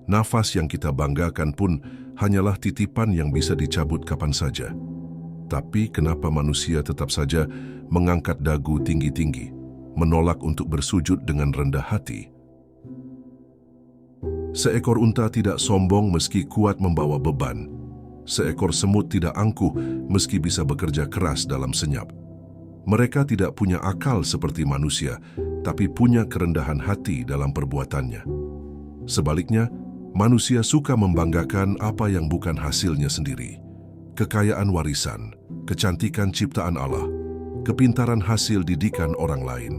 Nafas yang kita banggakan pun hanyalah titipan yang bisa dicabut kapan saja. Tapi kenapa manusia tetap saja mengangkat dagu tinggi-tinggi, menolak untuk bersujud dengan rendah hati? Seekor unta tidak sombong meski kuat membawa beban. Seekor semut tidak angkuh meski bisa bekerja keras dalam senyap. Mereka tidak punya akal seperti manusia, tapi punya kerendahan hati dalam perbuatannya. Sebaliknya, manusia suka membanggakan apa yang bukan hasilnya sendiri. Kekayaan warisan, kecantikan ciptaan Allah, kepintaran hasil didikan orang lain.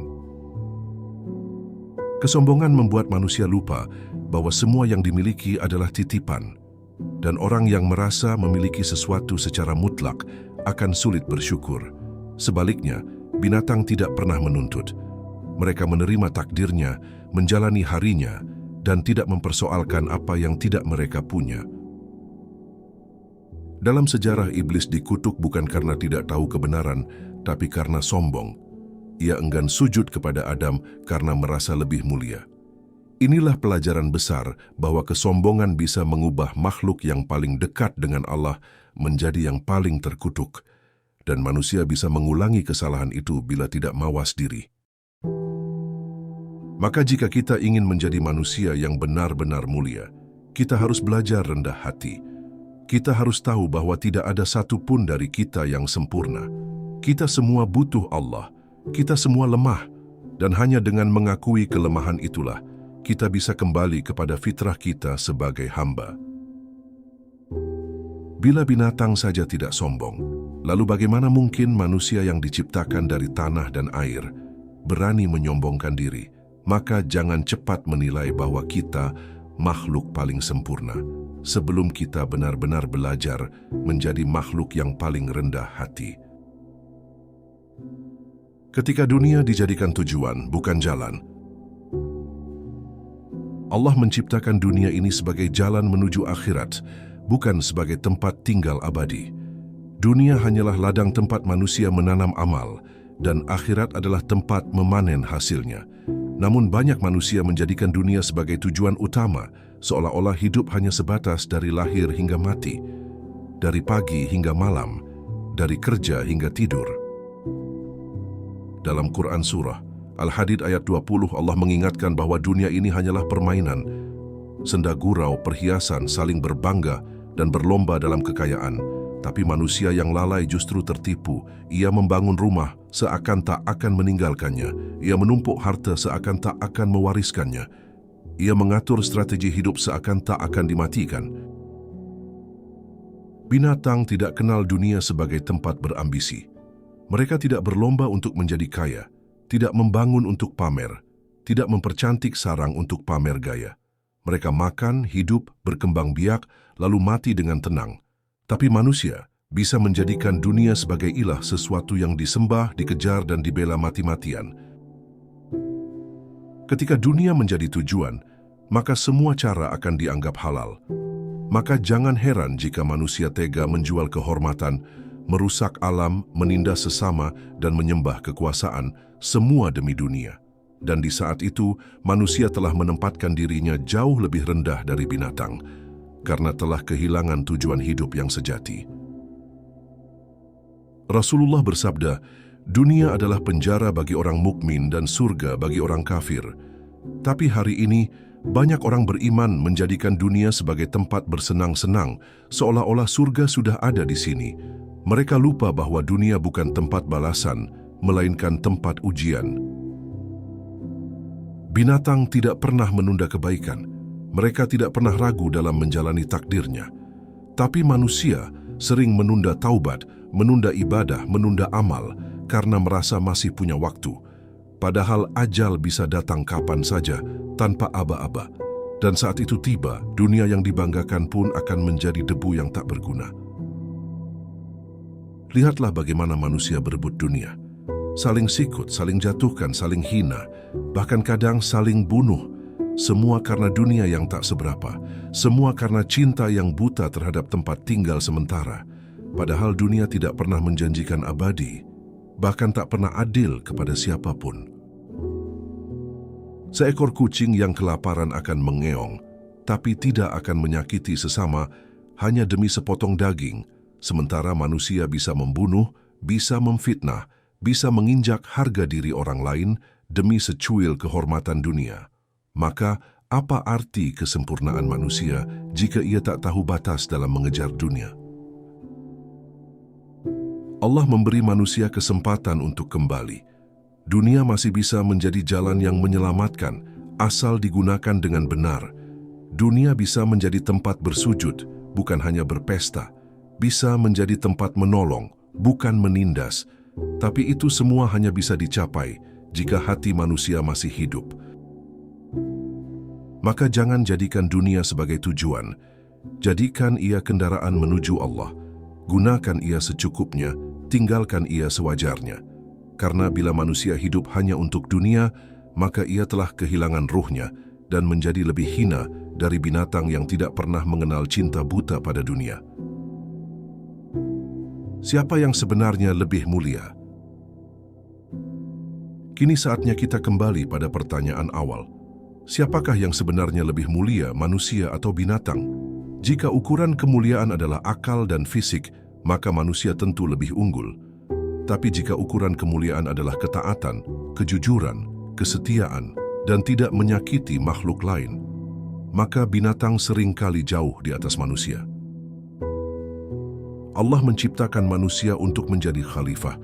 Kesombongan membuat manusia lupa bahwa semua yang dimiliki adalah titipan, dan orang yang merasa memiliki sesuatu secara mutlak akan sulit bersyukur. Sebaliknya, binatang tidak pernah menuntut. Mereka menerima takdirnya, menjalani harinya, dan tidak mempersoalkan apa yang tidak mereka punya. Dalam sejarah, iblis dikutuk bukan karena tidak tahu kebenaran, tapi karena sombong. Ia enggan sujud kepada Adam karena merasa lebih mulia. Inilah pelajaran besar bahwa kesombongan bisa mengubah makhluk yang paling dekat dengan Allah menjadi yang paling terkutuk, dan manusia bisa mengulangi kesalahan itu bila tidak mawas diri. Maka jika kita ingin menjadi manusia yang benar-benar mulia, kita harus belajar rendah hati. Kita harus tahu bahwa tidak ada satu pun dari kita yang sempurna. Kita semua butuh Allah, kita semua lemah, dan hanya dengan mengakui kelemahan itulah, kita bisa kembali kepada fitrah kita sebagai hamba. Bila binatang saja tidak sombong, lalu bagaimana mungkin manusia yang diciptakan dari tanah dan air berani menyombongkan diri? Maka jangan cepat menilai bahwa kita makhluk paling sempurna, sebelum kita benar-benar belajar menjadi makhluk yang paling rendah hati. Ketika dunia dijadikan tujuan, bukan jalan, Allah menciptakan dunia ini sebagai jalan menuju akhirat, bukan sebagai tempat tinggal abadi. Dunia hanyalah ladang tempat manusia menanam amal, dan akhirat adalah tempat memanen hasilnya. Namun banyak manusia menjadikan dunia sebagai tujuan utama, seolah-olah hidup hanya sebatas dari lahir hingga mati, dari pagi hingga malam, dari kerja hingga tidur. Dalam Quran Surah Al-Hadid ayat 20, Allah mengingatkan bahwa dunia ini hanyalah permainan, senda gurau, perhiasan, saling berbangga dan berlomba dalam kekayaan. Tapi manusia yang lalai justru tertipu. Ia membangun rumah seakan tak akan meninggalkannya. Ia menumpuk harta seakan tak akan mewariskannya. Ia mengatur strategi hidup seakan tak akan dimatikan. Binatang tidak kenal dunia sebagai tempat berambisi. Mereka tidak berlomba untuk menjadi kaya, tidak membangun untuk pamer, tidak mempercantik sarang untuk pamer gaya. Mereka makan, hidup, berkembang biak, lalu mati dengan tenang. Tapi manusia bisa menjadikan dunia sebagai ilah, sesuatu yang disembah, dikejar, dan dibela mati-matian. Ketika dunia menjadi tujuan, maka semua cara akan dianggap halal. Maka jangan heran jika manusia tega menjual kehormatan, merusak alam, menindas sesama, dan menyembah kekuasaan, semua demi dunia. Dan di saat itu, manusia telah menempatkan dirinya jauh lebih rendah dari binatang, karena telah kehilangan tujuan hidup yang sejati. Rasulullah bersabda, dunia adalah penjara bagi orang mukmin dan surga bagi orang kafir. Tapi hari ini, banyak orang beriman menjadikan dunia sebagai tempat bersenang-senang, seolah-olah surga sudah ada di sini. Mereka lupa bahwa dunia bukan tempat balasan, melainkan tempat ujian. Binatang tidak pernah menunda kebaikan. Mereka tidak pernah ragu dalam menjalani takdirnya. Tapi manusia sering menunda taubat, menunda ibadah, menunda amal karena merasa masih punya waktu. Padahal ajal bisa datang kapan saja tanpa aba-aba. Dan saat itu tiba, dunia yang dibanggakan pun akan menjadi debu yang tak berguna. Lihatlah bagaimana manusia berebut dunia. Saling sikut, saling jatuhkan, saling hina, bahkan kadang saling bunuh. Semua karena dunia yang tak seberapa. Semua karena cinta yang buta terhadap tempat tinggal sementara. Padahal dunia tidak pernah menjanjikan abadi, bahkan tak pernah adil kepada siapapun. Seekor kucing yang kelaparan akan mengeong, tapi tidak akan menyakiti sesama hanya demi sepotong daging, sementara manusia bisa membunuh, bisa memfitnah, bisa menginjak harga diri orang lain demi secuil kehormatan dunia. Maka, apa arti kesempurnaan manusia jika ia tak tahu batas dalam mengejar dunia? Allah memberi manusia kesempatan untuk kembali. Dunia masih bisa menjadi jalan yang menyelamatkan, asal digunakan dengan benar. Dunia bisa menjadi tempat bersujud, bukan hanya berpesta. Bisa menjadi tempat menolong, bukan menindas. Tapi itu semua hanya bisa dicapai jika hati manusia masih hidup. Maka jangan jadikan dunia sebagai tujuan. Jadikan ia kendaraan menuju Allah. Gunakan ia secukupnya, tinggalkan ia sewajarnya. Karena bila manusia hidup hanya untuk dunia, maka ia telah kehilangan ruhnya dan menjadi lebih hina dari binatang yang tidak pernah mengenal cinta buta pada dunia. Siapa yang sebenarnya lebih mulia? Kini saatnya kita kembali pada pertanyaan awal. Siapakah yang sebenarnya lebih mulia, manusia atau binatang? Jika ukuran kemuliaan adalah akal dan fisik, maka manusia tentu lebih unggul. Tapi jika ukuran kemuliaan adalah ketaatan, kejujuran, kesetiaan, dan tidak menyakiti makhluk lain, maka binatang seringkali jauh di atas manusia. Allah menciptakan manusia untuk menjadi khalifah,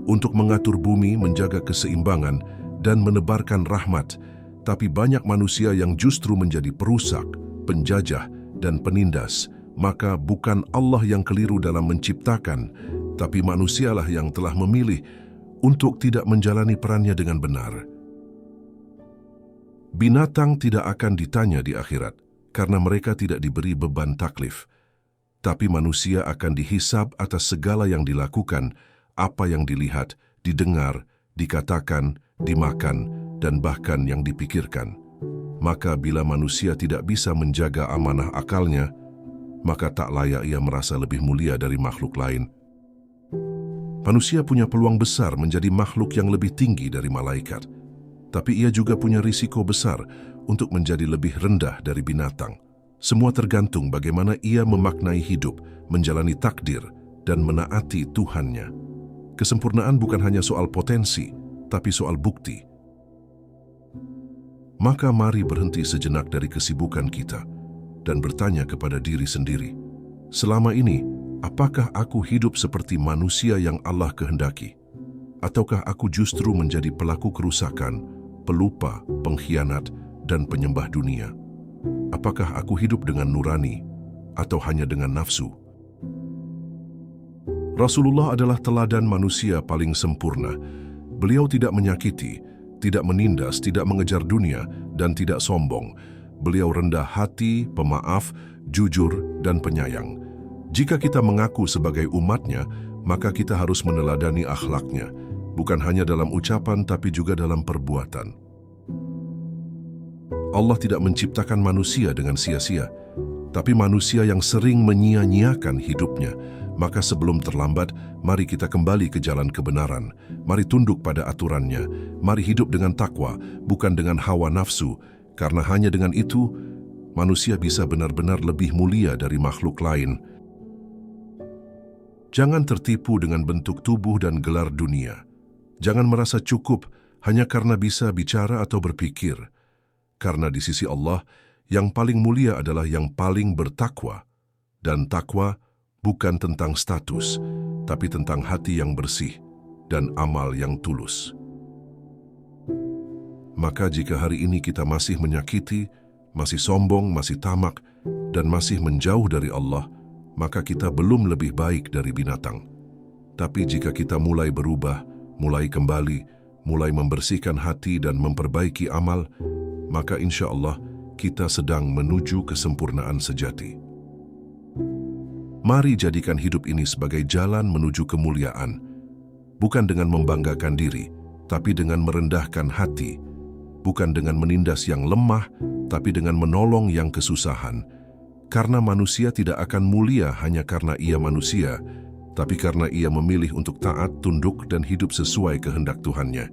untuk mengatur bumi, menjaga keseimbangan, dan menebarkan rahmat. Tapi banyak manusia yang justru menjadi perusak, penjajah, dan penindas. Maka bukan Allah yang keliru dalam menciptakan, tapi manusialah yang telah memilih untuk tidak menjalani perannya dengan benar. Binatang tidak akan ditanya di akhirat, karena mereka tidak diberi beban taklif. Tapi manusia akan dihisab atas segala yang dilakukan, apa yang dilihat, didengar, dikatakan, dimakan, dan bahkan yang dipikirkan. Maka bila manusia tidak bisa menjaga amanah akalnya, maka tak layak ia merasa lebih mulia dari makhluk lain. Manusia punya peluang besar menjadi makhluk yang lebih tinggi dari malaikat, tapi ia juga punya risiko besar untuk menjadi lebih rendah dari binatang. Semua tergantung bagaimana ia memaknai hidup, menjalani takdir, dan menaati Tuhannya. Kesempurnaan bukan hanya soal potensi, tapi soal bukti. Maka mari berhenti sejenak dari kesibukan kita dan bertanya kepada diri sendiri, selama ini, apakah aku hidup seperti manusia yang Allah kehendaki? Ataukah aku justru menjadi pelaku kerusakan, pelupa, pengkhianat, dan penyembah dunia? Apakah aku hidup dengan nurani atau hanya dengan nafsu? Rasulullah adalah teladan manusia paling sempurna. Beliau tidak menyakiti, tidak menindas, tidak mengejar dunia, dan tidak sombong. Beliau rendah hati, pemaaf, jujur, dan penyayang. Jika kita mengaku sebagai umatnya, maka kita harus meneladani akhlaknya, bukan hanya dalam ucapan tapi juga dalam perbuatan. Allah tidak menciptakan manusia dengan sia-sia, tapi manusia yang sering menyia-nyiakan hidupnya. Maka sebelum terlambat, mari kita kembali ke jalan kebenaran. Mari tunduk pada aturannya. Mari hidup dengan takwa, bukan dengan hawa nafsu, karena hanya dengan itu, manusia bisa benar-benar lebih mulia dari makhluk lain. Jangan tertipu dengan bentuk tubuh dan gelar dunia. Jangan merasa cukup hanya karena bisa bicara atau berpikir. Karena di sisi Allah, yang paling mulia adalah yang paling bertakwa. Dan takwa bukan tentang status, tapi tentang hati yang bersih dan amal yang tulus. Maka jika hari ini kita masih menyakiti, masih sombong, masih tamak, dan masih menjauh dari Allah, maka kita belum lebih baik dari binatang. Tapi jika kita mulai berubah, mulai kembali, mulai membersihkan hati dan memperbaiki amal, maka insya Allah kita sedang menuju kesempurnaan sejati. Mari jadikan hidup ini sebagai jalan menuju kemuliaan, bukan dengan membanggakan diri, tapi dengan merendahkan hati, bukan dengan menindas yang lemah, tapi dengan menolong yang kesusahan. Karena manusia tidak akan mulia hanya karena ia manusia, tapi karena ia memilih untuk taat, tunduk, dan hidup sesuai kehendak Tuhannya.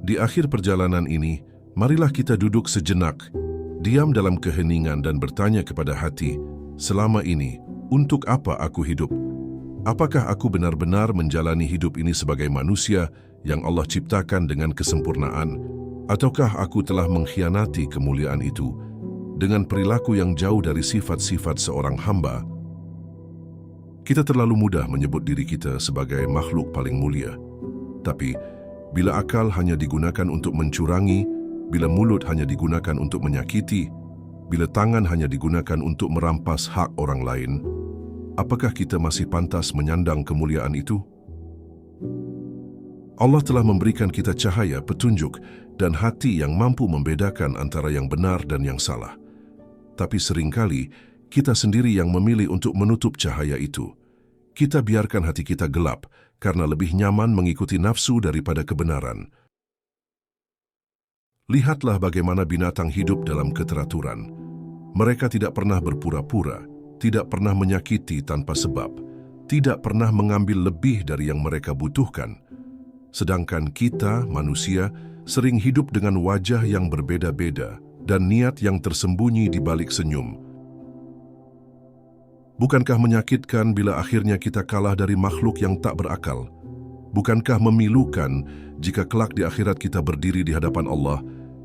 Di akhir perjalanan ini, marilah kita duduk sejenak, diam dalam keheningan dan bertanya kepada hati, selama ini, untuk apa aku hidup? Apakah aku benar-benar menjalani hidup ini sebagai manusia yang Allah ciptakan dengan kesempurnaan? Ataukah aku telah mengkhianati kemuliaan itu dengan perilaku yang jauh dari sifat-sifat seorang hamba? Kita terlalu mudah menyebut diri kita sebagai makhluk paling mulia. Tapi, bila akal hanya digunakan untuk mencurangi, bila mulut hanya digunakan untuk menyakiti, bila tangan hanya digunakan untuk merampas hak orang lain, apakah kita masih pantas menyandang kemuliaan itu? Allah telah memberikan kita cahaya, petunjuk, dan hati yang mampu membedakan antara yang benar dan yang salah. Tapi seringkali, kita sendiri yang memilih untuk menutup cahaya itu. Kita biarkan hati kita gelap karena lebih nyaman mengikuti nafsu daripada kebenaran. Lihatlah bagaimana binatang hidup dalam keteraturan. Mereka tidak pernah berpura-pura, tidak pernah menyakiti tanpa sebab, tidak pernah mengambil lebih dari yang mereka butuhkan. Sedangkan kita, manusia, sering hidup dengan wajah yang berbeda-beda dan niat yang tersembunyi di balik senyum. Bukankah menyakitkan bila akhirnya kita kalah dari makhluk yang tak berakal? Bukankah memilukan jika kelak di akhirat kita berdiri di hadapan Allah,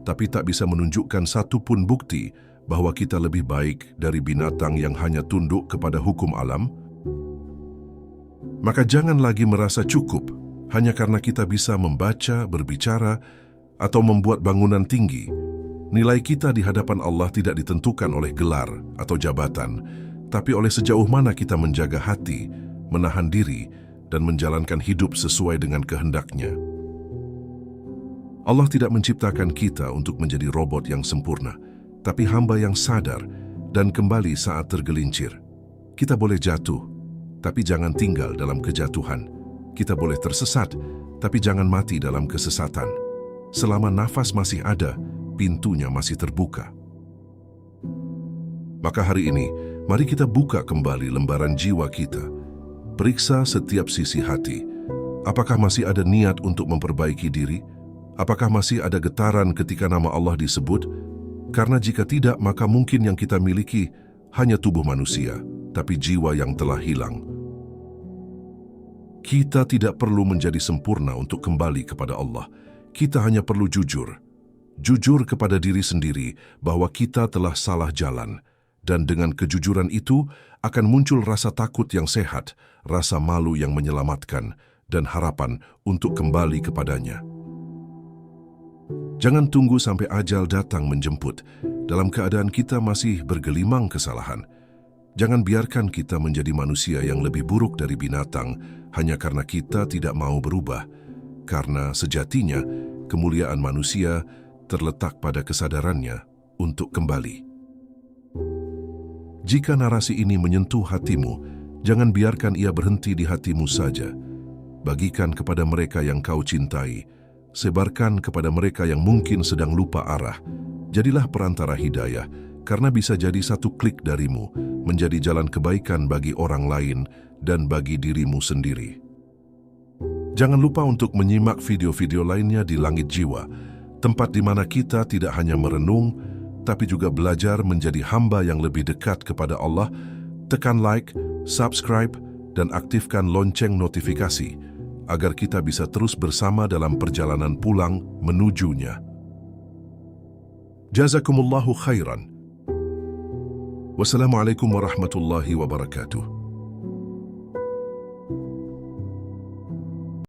tapi tak bisa menunjukkan satu pun bukti bahwa kita lebih baik dari binatang yang hanya tunduk kepada hukum alam? Maka jangan lagi merasa cukup hanya karena kita bisa membaca, berbicara, atau membuat bangunan tinggi. Nilai kita di hadapan Allah tidak ditentukan oleh gelar atau jabatan, tapi oleh sejauh mana kita menjaga hati, menahan diri, dan menjalankan hidup sesuai dengan kehendaknya. Allah tidak menciptakan kita untuk menjadi robot yang sempurna, tapi hamba yang sadar dan kembali saat tergelincir. Kita boleh jatuh, tapi jangan tinggal dalam kejatuhan. Kita boleh tersesat, tapi jangan mati dalam kesesatan. Selama nafas masih ada, pintunya masih terbuka. Maka hari ini, mari kita buka kembali lembaran jiwa kita. Periksa setiap sisi hati. Apakah masih ada niat untuk memperbaiki diri? Apakah masih ada getaran ketika nama Allah disebut? Karena jika tidak, maka mungkin yang kita miliki hanya tubuh manusia, tapi jiwa yang telah hilang. Kita tidak perlu menjadi sempurna untuk kembali kepada Allah. Kita hanya perlu jujur. Jujur kepada diri sendiri bahwa kita telah salah jalan. Dan dengan kejujuran itu akan muncul rasa takut yang sehat, rasa malu yang menyelamatkan, dan harapan untuk kembali kepadanya. Jangan tunggu sampai ajal datang menjemput dalam keadaan kita masih bergelimang kesalahan. Jangan biarkan kita menjadi manusia yang lebih buruk dari binatang hanya karena kita tidak mau berubah, karena sejatinya kemuliaan manusia terletak pada kesadarannya untuk kembali. Jika narasi ini menyentuh hatimu, jangan biarkan ia berhenti di hatimu saja. Bagikan kepada mereka yang kau cintai, sebarkan kepada mereka yang mungkin sedang lupa arah. Jadilah perantara hidayah, karena bisa jadi satu klik darimu menjadi jalan kebaikan bagi orang lain dan bagi dirimu sendiri. Jangan lupa untuk menyimak video-video lainnya di Langit Jiwa, tempat di mana kita tidak hanya merenung, tapi juga belajar menjadi hamba yang lebih dekat kepada Allah. Tekan like, subscribe, dan aktifkan lonceng notifikasi agar kita bisa terus bersama dalam perjalanan pulang menujunya. Jazakumullahu khairan. Wassalamualaikum warahmatullahi wabarakatuh.